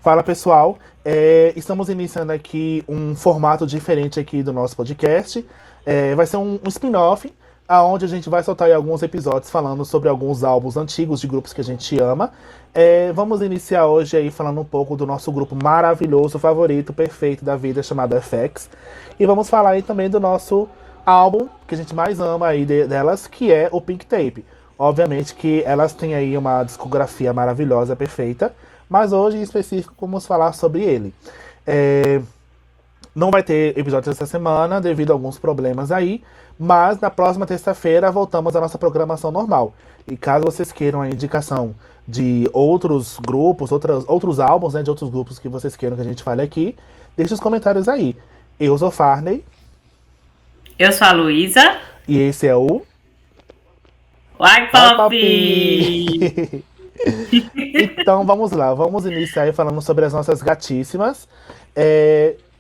Fala pessoal, estamos iniciando aqui um formato diferente aqui do nosso podcast. Vai ser um spin-off, aonde a gente vai soltar aí alguns episódios falando sobre alguns álbuns antigos de grupos que a gente ama. Vamos iniciar hoje aí falando um pouco do nosso grupo maravilhoso, favorito, perfeito da vida, chamado FX. E vamos falar aí também do nosso álbum que a gente mais ama aí delas, que é o Pink Tape. Obviamente que elas têm aí uma discografia maravilhosa, perfeita, mas hoje em específico vamos falar sobre ele. É, Não vai ter episódio essa semana devido a alguns problemas aí, mas na próxima terça-feira voltamos à nossa programação normal. E caso vocês queiram a indicação de outros grupos, outros álbuns, né, de outros grupos que vocês queiram que a gente fale aqui, deixe os comentários aí. Eu sou Farney. Eu sou a Luísa. E esse é o Oi, Vai Pop! Papi! Então vamos lá, vamos iniciar aí falando sobre as nossas gatíssimas.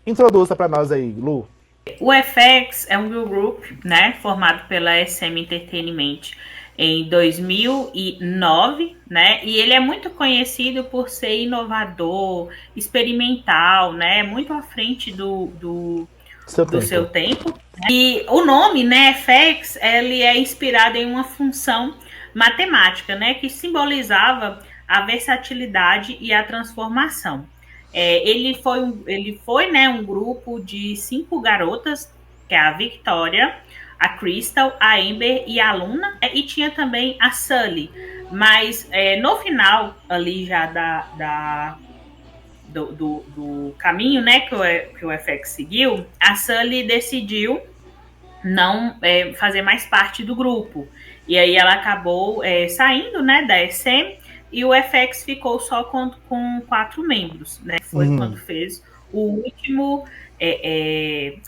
Introduza pra nós aí, Lu. O FX é um girl group, né, formado pela SM Entertainment em 2009, né, e ele é muito conhecido por ser inovador, experimental, né, muito à frente do seu tempo. E o nome, né, FX, ele é inspirado em uma função matemática, né, que simbolizava a versatilidade e a transformação. Ele foi, né, um grupo de 5 garotas, que é a Victoria, a Crystal, a Amber e a Luna, e tinha também a Sully. Mas no final ali já do caminho, né, que o FX seguiu, a Sully decidiu não fazer mais parte do grupo. E aí ela acabou saindo, né, da SM, e o FX ficou só com 4 membros, né? Foi quando fez o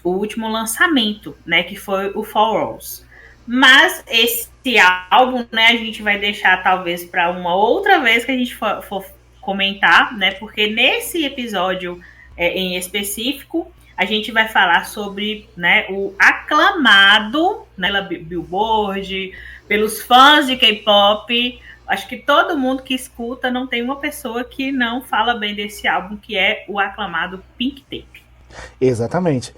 último lançamento, né, que foi o For Alls. Mas esse álbum, né, a gente vai deixar talvez para uma outra vez que a gente for comentar, né, porque nesse episódio em específico a gente vai falar sobre, né, o aclamado, né, pela Billboard, pelos fãs de K-pop. Acho que todo mundo que escuta não tem uma pessoa que não fala bem desse álbum, que é o aclamado Pink Tape. Exatamente.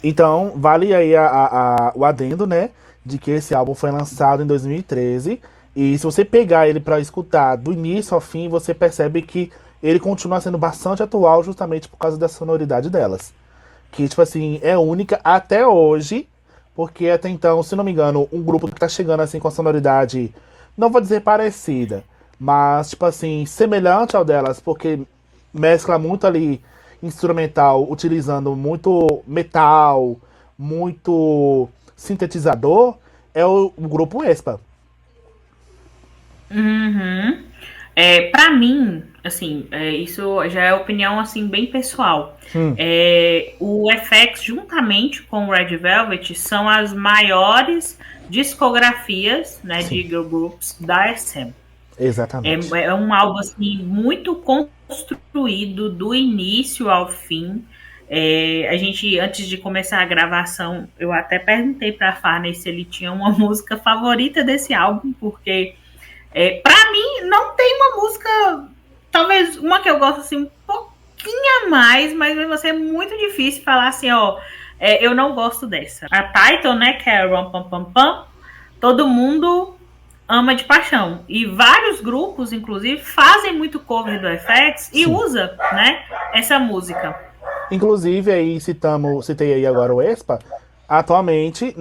Então, vale aí o adendo, né? De que esse álbum foi lançado em 2013. E se você pegar ele pra escutar do início ao fim, você percebe que ele continua sendo bastante atual justamente por causa da sonoridade delas. Que, tipo assim, é única até hoje. Porque até então, se não me engano, um grupo que tá chegando assim com a sonoridade, não vou dizer parecida, mas, tipo assim, semelhante ao delas, porque mescla muito ali instrumental, utilizando muito metal, muito sintetizador, é o grupo Espa. Uhum. Para mim, assim, isso já é opinião assim bem pessoal. Hum, O FX, juntamente com o Red Velvet, são as maiores discografias, né, de sim, girl groups da SM. É, exatamente. é um álbum assim, muito construído do início ao fim. A gente, antes de começar a gravação, eu até perguntei para a Farney se ele tinha uma música favorita desse álbum, porque para mim não tem uma música, talvez uma que eu gosto assim um pouquinho a mais, mas vai ser muito difícil falar assim, ó, eu não gosto dessa. A Title, né, que é Rum Pam Pam Pam, todo mundo ama de paixão. E vários grupos, inclusive, fazem muito cover do FX e Sim. usa, né, essa música. Inclusive, aí citei aí agora o Espa, atualmente,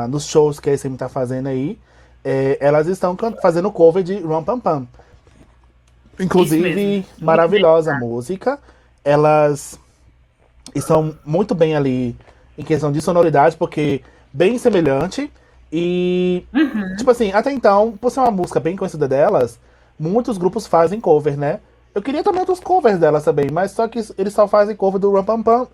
nos shows que a SM tá fazendo aí, elas estão fazendo cover de Rum Pam Pam. Isso mesmo. Inclusive, Muito bem. maravilhosa a música. Elas estão muito bem ali em questão de sonoridade, porque bem semelhante. E, tipo assim, até então, por ser uma música bem conhecida delas, muitos grupos fazem cover, né? Eu queria também outros covers delas também, mas só que eles só fazem cover do Rum Pam Pam.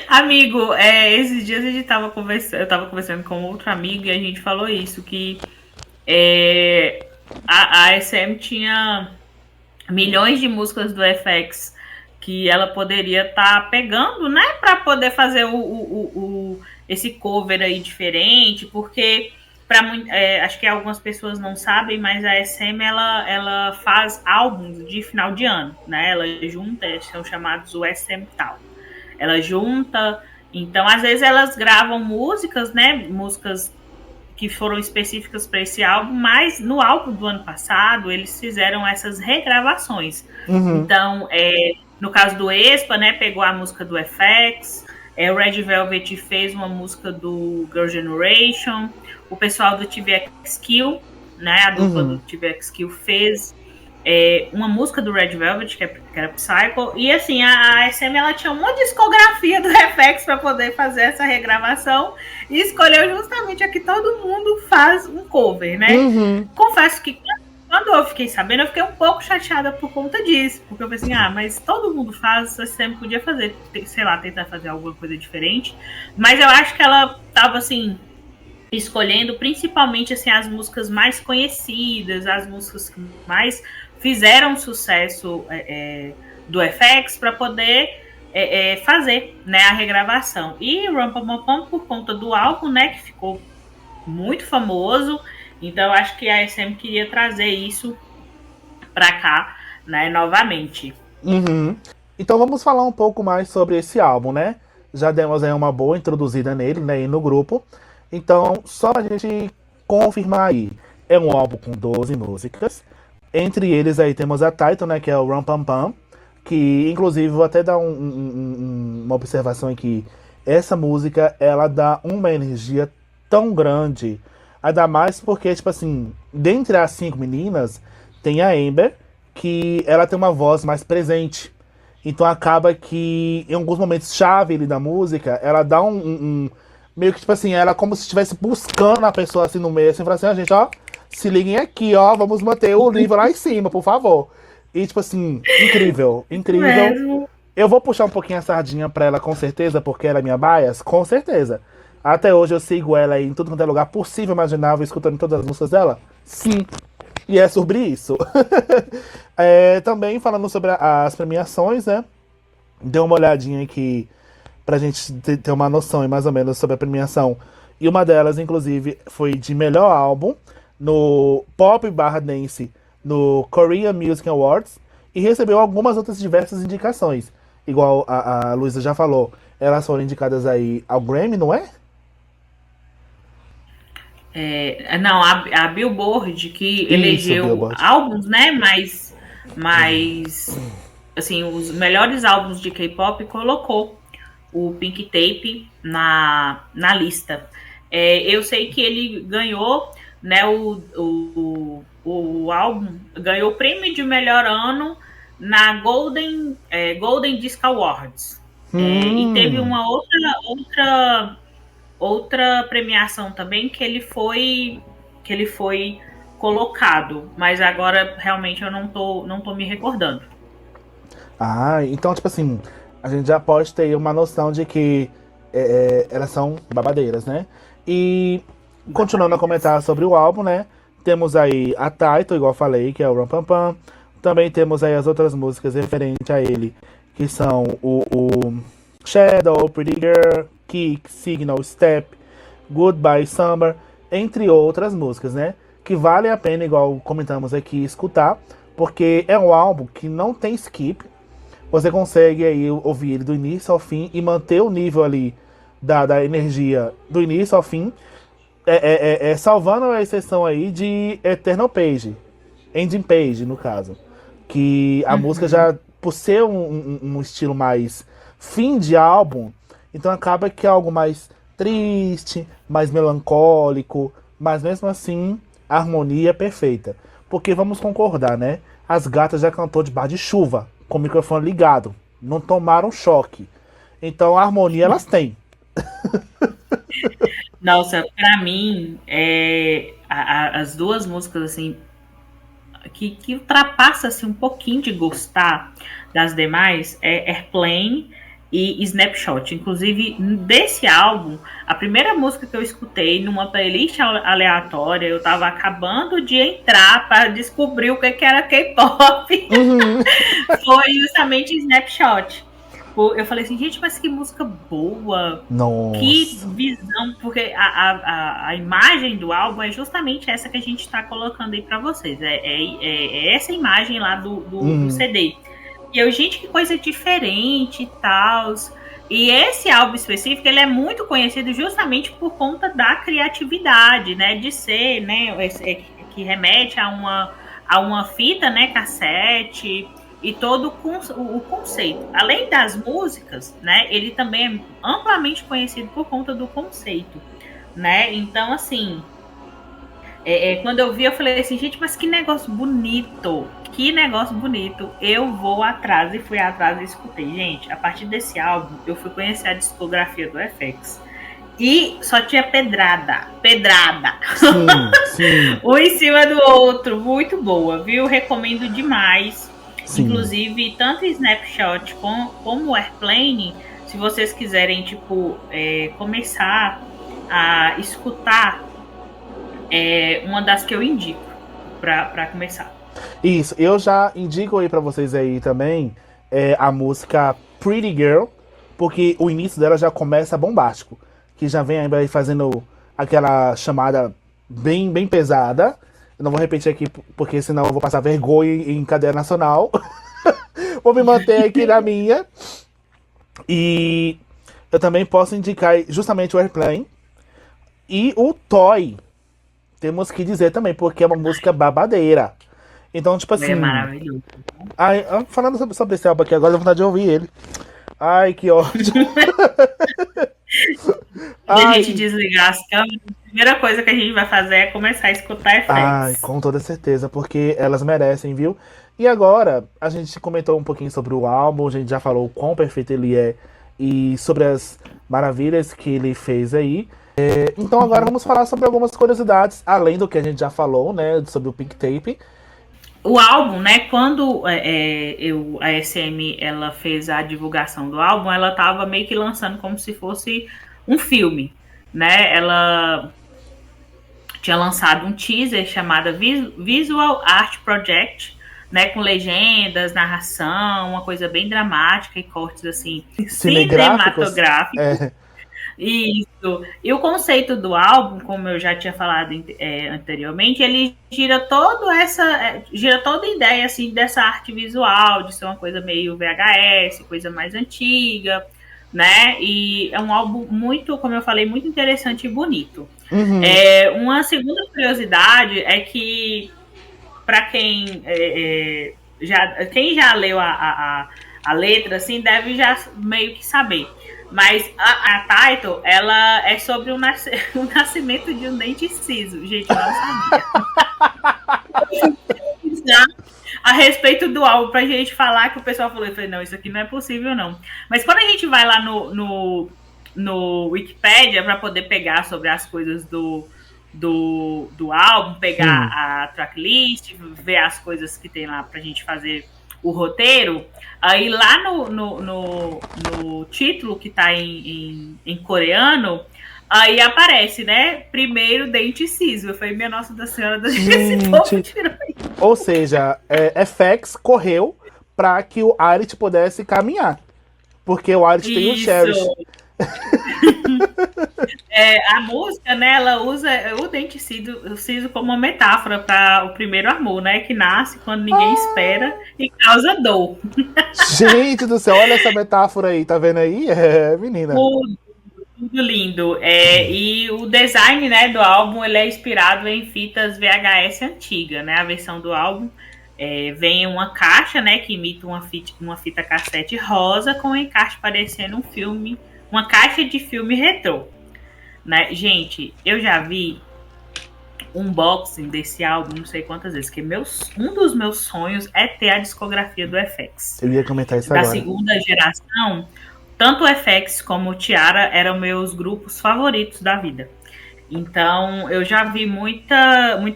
Amigo, esses dias a gente tava conversando, eu tava conversando com outro amigo e a gente falou isso, que a SM tinha milhões de músicas do FX que ela poderia estar pegando, né, para poder fazer esse cover aí diferente, porque acho que algumas pessoas não sabem, mas a SM ela faz álbuns de final de ano, né? Ela junta, são chamados o SM Tal. Ela junta, então às vezes elas gravam músicas, né? Músicas que foram específicas para esse álbum, mas no álbum do ano passado eles fizeram essas regravações. Uhum. Então, no caso do Expa, né, pegou a música do FX, o Red Velvet fez uma música do Girl Generation, o pessoal do TVX Kill, né, a dupla do TVX Kill fez uma música do Red Velvet, que era Psycho, e assim, a SM ela tinha uma discografia do FX para poder fazer essa regravação e escolheu justamente a que todo mundo faz um cover, né? Confesso que quando eu fiquei sabendo, eu fiquei um pouco chateada por conta disso, porque eu pensei, mas todo mundo faz, a SM podia fazer, sei lá, tentar fazer alguma coisa diferente, mas eu acho que ela tava assim, escolhendo principalmente assim, as músicas mais conhecidas, as músicas que mais fizeram sucesso do FX para poder fazer, né, a regravação. E Rum-Pum-Pum, por conta do álbum, né, que ficou muito famoso, então eu acho que a SM queria trazer isso para cá, né, novamente. Então vamos falar um pouco mais sobre esse álbum, né? Já demos aí uma boa introduzida nele, né, e no grupo. Então, só pra gente confirmar aí, é um álbum com 12 músicas. Entre eles aí temos a Title, né, que é o Rum-Pum-Pum, que inclusive vou até dar uma observação aqui. Essa música, ela dá uma energia tão grande, ainda mais porque, tipo assim, dentre as 5 meninas, tem a Amber, que ela tem uma voz mais presente. Então acaba que em alguns momentos chave ali da música, ela dá meio que tipo assim, ela como se estivesse buscando a pessoa assim no meio, assim, falando assim, gente, ó, se liguem aqui, ó, vamos manter o nível lá em cima, por favor. E tipo assim, incrível, incrível. Mesmo. Eu vou puxar um pouquinho a sardinha pra ela com certeza, porque ela é minha bias, com certeza. Até hoje eu sigo ela em tudo quanto é lugar possível, imaginável, escutando todas as músicas dela. Sim. E é sobre isso. Também falando sobre as premiações, né? Dei uma olhadinha aqui pra gente ter uma noção mais ou menos sobre a premiação. E uma delas, inclusive, foi de melhor álbum no Pop/Dance no Korean Music Awards e recebeu algumas outras diversas indicações. Igual a Luísa já falou, elas foram indicadas aí ao Grammy, não é? Não, a Billboard que elegeu Billboard. álbuns, né? Mas assim, os melhores álbuns de K-pop colocou o Pink Tape na lista. Eu sei que ele ganhou, né? O álbum ganhou o prêmio de melhor ano na Golden Disc Awards. E teve uma outra premiação também que ele foi colocado, mas agora realmente eu não tô me recordando. Então tipo assim, a gente já pode ter uma noção de que elas são babadeiras, né? E continuando a comentar sobre o álbum, né? Temos aí a Title, igual eu falei, que é o Rum-Pum-Pum. Também temos aí as outras músicas referentes a ele, que são o Shadow, Pretty Girl, Kick, Signal, Step, Goodbye Summer, entre outras músicas, né? Que vale a pena, igual comentamos aqui, escutar, porque é um álbum que não tem skip. Você consegue aí ouvir ele do início ao fim e manter o nível ali da energia do início ao fim, salvando a exceção aí de Eternal Page, Ending Page, no caso. Que a música já, por ser um estilo mais fim de álbum, então acaba que é algo mais triste, mais melancólico, mas mesmo assim a harmonia é perfeita. Porque vamos concordar, né? As gatas já cantou de bar de chuva, com o microfone ligado, não tomaram choque. Então a harmonia elas têm. Nossa, pra mim, as duas músicas assim que ultrapassa assim, um pouquinho de gostar das demais é Airplane e Snapshot. Inclusive, desse álbum, a primeira música que eu escutei numa playlist aleatória, eu tava acabando de entrar para descobrir o que era K-pop, foi justamente Snapshot. Eu falei assim, gente, mas que música boa, que Nossa. visão, porque a imagem do álbum é justamente essa que a gente está colocando aí para vocês. É essa imagem lá do Uhum. CD. E eu, gente, que coisa diferente e tal. E esse álbum específico, ele é muito conhecido justamente por conta da criatividade, né? De ser, né? Que remete a uma fita, né? Cassete e todo o conceito. Além das músicas, né? Ele também é amplamente conhecido por conta do conceito, né? Então, assim, quando eu vi, eu falei assim, gente, mas que negócio bonito. Que negócio bonito. Eu vou atrás e fui atrás e escutei. Gente, a partir desse álbum, eu fui conhecer a discografia do FX. E só tinha pedrada. Pedrada. Sim, sim, Um em cima do outro. Muito boa, viu? Recomendo demais. sim. Inclusive, tanto Snapshot como Airplane, se vocês quiserem, tipo, começar a escutar, uma das que eu indico para começar. Isso, eu já indico aí pra vocês aí também a música Pretty Girl, porque o início dela já começa bombástico, que já vem aí fazendo aquela chamada bem, bem pesada. Eu não vou repetir aqui porque senão eu vou passar vergonha em cadeia nacional. Vou me manter aqui na minha. E eu também posso indicar justamente o Airplane e o Toy. Temos que dizer também, porque é uma música babadeira. Então, tipo É assim. maravilhoso. Ai, falando sobre esse álbum aqui agora, dá vontade de ouvir ele. Ai, que ódio. E a gente Ai, desligar as câmeras, a primeira coisa que a gente vai fazer é começar a escutar ai, FX. com toda certeza, porque elas merecem, viu? E agora, a gente comentou um pouquinho sobre o álbum, a gente já falou o quão perfeito ele é e sobre as maravilhas que ele fez aí. Então agora vamos falar sobre algumas curiosidades, além do que a gente já falou, né, sobre o Pink Tape. O álbum, né? Quando a SM ela fez a divulgação do álbum, ela estava meio que lançando como se fosse um filme, né? Ela tinha lançado um teaser chamado Visual Art Project, né? Com legendas, narração, uma coisa bem dramática e cortes assim Cinegráficos. cinematográficos. É, Isso. E o conceito do álbum, como eu já tinha falado anteriormente, ele gira toda a ideia assim dessa arte visual, de ser uma coisa meio VHS, coisa mais antiga, né? E é um álbum muito, como eu falei, muito interessante e bonito. uhum, Uma segunda curiosidade é que para quem já leu a letra, assim, deve já meio que saber. Mas a title, ela é sobre o nascimento de um dente ciso. Gente, eu não sabia. A respeito do álbum, pra gente falar que o pessoal falou, eu falei, não, isso aqui não é possível, não. Mas quando a gente vai lá no Wikipedia para poder pegar sobre as coisas do álbum, pegar sim. a tracklist, ver as coisas que tem lá pra gente fazer o roteiro, aí lá no título que tá em coreano, aí aparece, né? Primeiro dente ciso. Eu falei, minha Nossa da Senhora, esse povo Gente, tirou. ou seja, FX correu para que o Arit pudesse caminhar. Porque o Arit tem o Cherish. Isso. A música, né, ela usa o dente ciso como uma metáfora para o primeiro amor, né? Que nasce quando ninguém espera e causa dor. Gente do céu, olha essa metáfora aí, tá vendo aí? É, menina. Tudo, tudo lindo. E o design, né, do álbum ele é inspirado em fitas VHS antiga, né? A versão do álbum vem uma caixa, né, que imita uma fita cassete rosa com um encarte parecendo um filme, uma caixa de filme retrô. Né? Gente, eu já vi um unboxing desse álbum não sei quantas vezes, que um dos meus sonhos é ter a discografia do FX. Eu ia comentar isso Da agora. segunda geração, tanto o FX como o Tiara eram meus grupos favoritos da vida. Então, eu já vi muito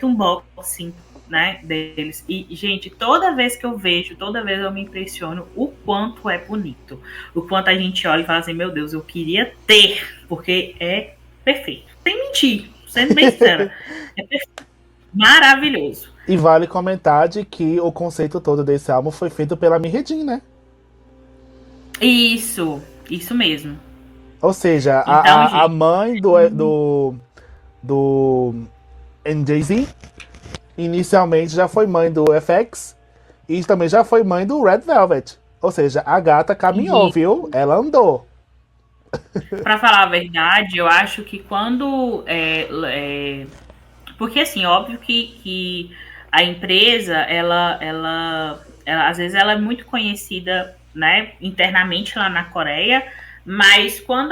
unboxing, né, deles. E, gente, toda vez que eu vejo, toda vez eu me impressiono o quanto é bonito. O quanto a gente olha e fala assim, meu Deus, eu queria ter, porque é perfeito. Sem mentir, sendo bem sincera. É perfeito. Maravilhoso. E vale comentar de que o conceito todo desse álbum foi feito pela Mirredin, né? Isso mesmo. Ou seja, Então, a gente, mãe do NJZ inicialmente já foi mãe do FX e também já foi mãe do Red Velvet. Ou seja, a gata caminhou, viu? Ela andou. para falar a verdade, eu acho que porque assim, óbvio que a empresa, às vezes ela é muito conhecida, né, internamente lá na Coreia, mas quando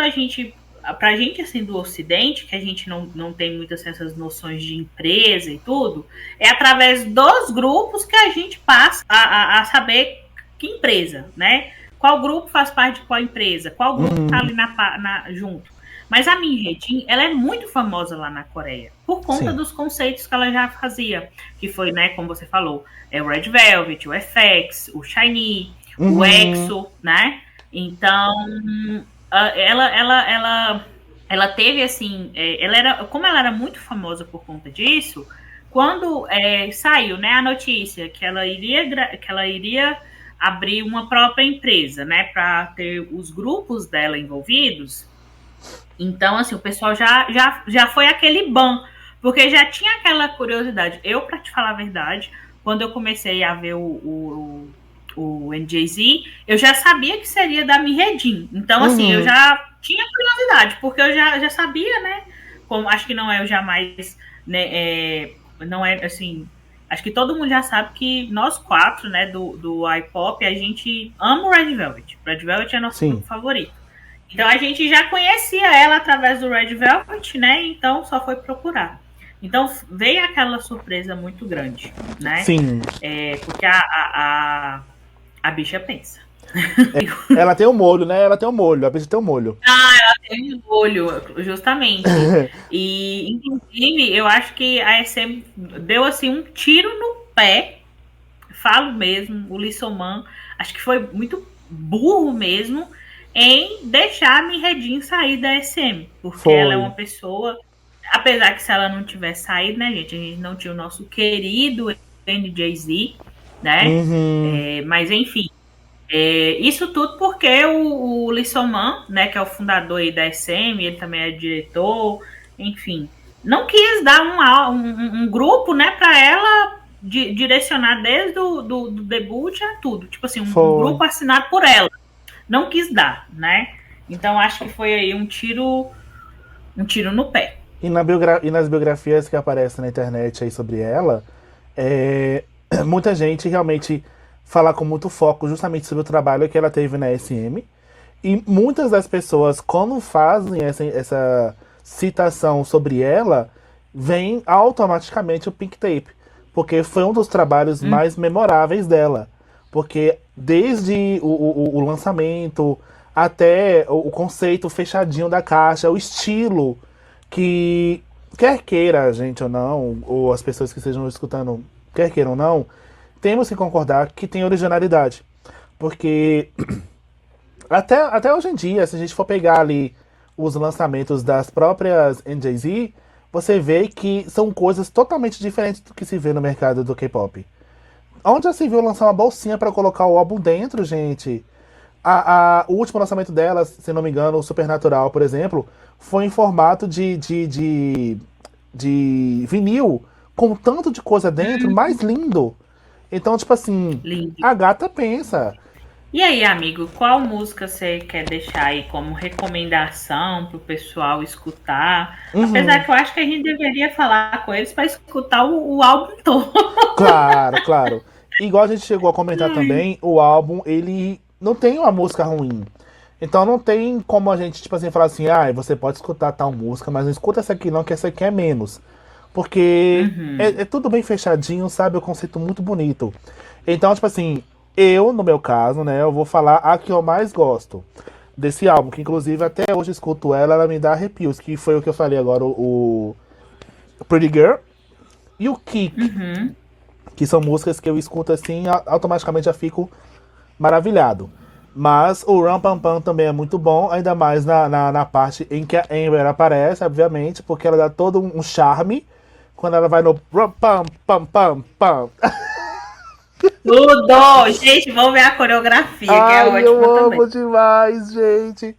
pra gente assim do Ocidente, que a gente não tem muitas essas noções de empresa e tudo, é através dos grupos que a gente passa a saber que empresa, né? Qual grupo faz parte de qual empresa, qual grupo tá Uhum, ali junto. Mas a Min Hye-jin, ela é muito famosa lá na Coreia, por conta sim. dos conceitos que ela já fazia, que foi, né, como você falou, o Red Velvet, o FX, o Shiny, o Uhum, EXO, né? Então, ela teve assim, como ela era muito famosa por conta disso, quando saiu, né, a notícia que ela iria abrir uma própria empresa, né, para ter os grupos dela envolvidos. Então, assim, o pessoal já foi aquele ban, porque já tinha aquela curiosidade. Eu, para te falar a verdade, quando eu comecei a ver o NJZ, eu já sabia que seria da Mirredin. Então, assim, eu uhum. já tinha curiosidade, porque eu já sabia, né? Como, acho que não é o jamais, né? Não é assim. Acho que todo mundo já sabe que nós quatro, né, do iPop, a gente ama o Red Velvet. Red Velvet é nosso grupo Sim, favorito. Então a gente já conhecia ela através do Red Velvet, né? Então só foi procurar. Então veio aquela surpresa muito grande, né? sim. Porque a bicha pensa. Ela tem um molho, né? Ela tem um molho. A bicha tem um molho. Tem um olho, justamente. E, inclusive, eu acho que a SM deu assim um tiro no pé. Falo mesmo, o Lissoman, acho que foi muito burro mesmo em deixar a Mirredin sair da SM, porque ela é uma Foi. pessoa, apesar que se ela não tivesse saído, né, gente, a gente não tinha o nosso querido NJZ, né, Uhum. mas enfim, isso tudo porque o Lissoman, né, que é o fundador aí da SM, ele também é diretor, enfim, não quis dar um grupo, né, para ela direcionar desde do debut a tudo. Tipo assim, um Foi. grupo assinado por ela. Não quis dar, né? Então acho que foi aí um tiro no pé. E nas biografias que aparecem na internet aí sobre ela, é, muita gente realmente fala com muito foco justamente sobre o trabalho que ela teve na SM. E muitas das pessoas, quando fazem essa citação sobre ela, vem automaticamente o Pink Tape. Porque foi um dos trabalhos Hum, mais memoráveis dela. Porque desde o lançamento até o conceito fechadinho da caixa, o estilo que, quer queira a gente ou não, ou as pessoas que estejam escutando, quer queiram ou não, temos que concordar que tem originalidade. Porque até hoje em dia, se a gente for pegar ali os lançamentos das próprias NJZ, você vê que são coisas totalmente diferentes do que se vê no mercado do K-pop. Onde já se viu lançar uma bolsinha para colocar o álbum dentro, gente? O último lançamento delas, se não me engano, o Supernatural, por exemplo, foi em formato de vinil, com tanto de coisa dentro, mais lindo. Então, tipo assim, lindo. a gata pensa. E aí, amigo, qual música você quer deixar aí como recomendação para o pessoal escutar? Apesar Uhum, que eu acho que a gente deveria falar com eles para escutar o álbum todo. claro, claro. Igual a gente chegou a comentar também, o álbum, ele não tem uma música ruim. Então não tem como a gente, tipo assim, falar assim, ah, você pode escutar tal música, mas não escuta essa aqui não, que essa aqui é menos. Porque Uhum. é tudo bem fechadinho, sabe? É um conceito muito bonito. Então, tipo assim, eu, no meu caso, né, eu vou falar a que eu mais gosto desse álbum, que inclusive até hoje escuto ela, ela me dá arrepios, que foi o que eu falei agora, o Pretty Girl e o Kick, Uhum. que são músicas que eu escuto assim, automaticamente já fico maravilhado. Mas o Ram Pam Pam também é muito bom, ainda mais na parte em que a Amber aparece, obviamente, porque ela dá todo um charme quando ela vai no Ram Pam Pam Pam Pam. Tudo! Gente, vamos ver a coreografia, que é Ai, eu ótima também. amo demais, gente.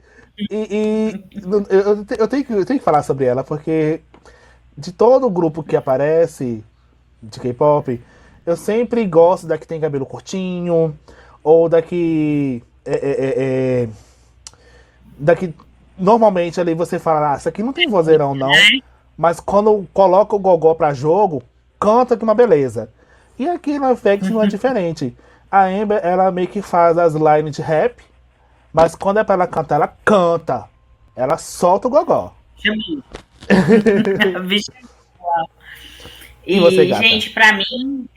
Eu tenho que falar sobre ela, porque de todo o grupo que aparece de K-pop, eu sempre gosto da que tem cabelo curtinho, ou da que normalmente ali você fala, ah, isso aqui não tem vozeirão não, Né? mas quando coloca o gogó pra jogo, canta que uma beleza. E aqui no Effect não é diferente. A Amber, ela meio que faz as lines de rap, mas quando é pra ela cantar, ela canta. Ela solta o gogó. Chamei. Vixe. E você, E, gata? gente, pra mim,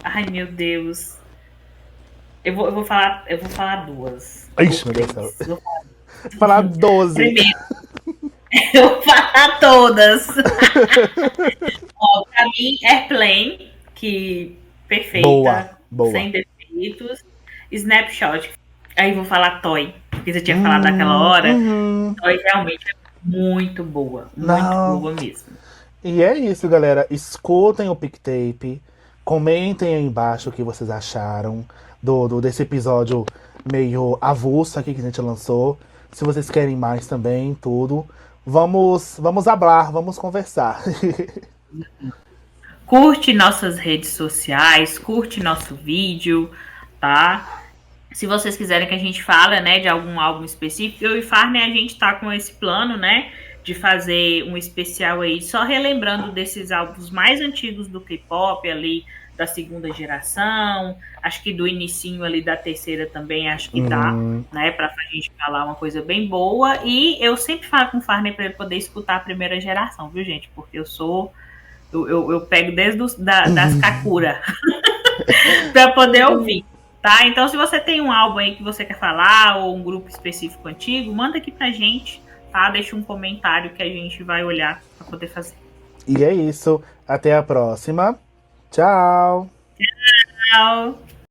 ai meu Deus. Eu vou falar duas. Ou Ixi, meu Deus do céu. três. Falar 12. Primeiro, eu vou falar todas. Ó, pra mim, Airplane, que Boa, perfeita, boa. sem defeitos. Snapshot. Aí vou falar Toy, que você tinha falado naquela hora. Uhum. Toy realmente é muito Não. boa mesmo. E é isso, galera. Escutem o Pictape. Comentem aí embaixo o que vocês acharam desse episódio meio avulso aqui que a gente lançou. Se vocês querem mais também, tudo. Vamos hablar, vamos conversar. Curte nossas redes sociais, curte nosso vídeo, tá? Se vocês quiserem que a gente fale, né, de algum álbum específico, eu e Farney, a gente tá com esse plano, né, de fazer um especial aí, só relembrando desses álbuns mais antigos do K-pop, ali, da segunda geração, acho que do inicinho ali da terceira também, acho que dá, Uhum. né, pra gente falar uma coisa bem boa, e eu sempre falo com o Farney pra ele poder escutar a primeira geração, viu, gente, porque eu pego desde das Kakura para poder ouvir, tá? Então, se você tem um álbum aí que você quer falar ou um grupo específico antigo, manda aqui pra gente, tá? Deixa um comentário que a gente vai olhar para poder fazer. E é isso. Até a próxima. Tchau. Tchau!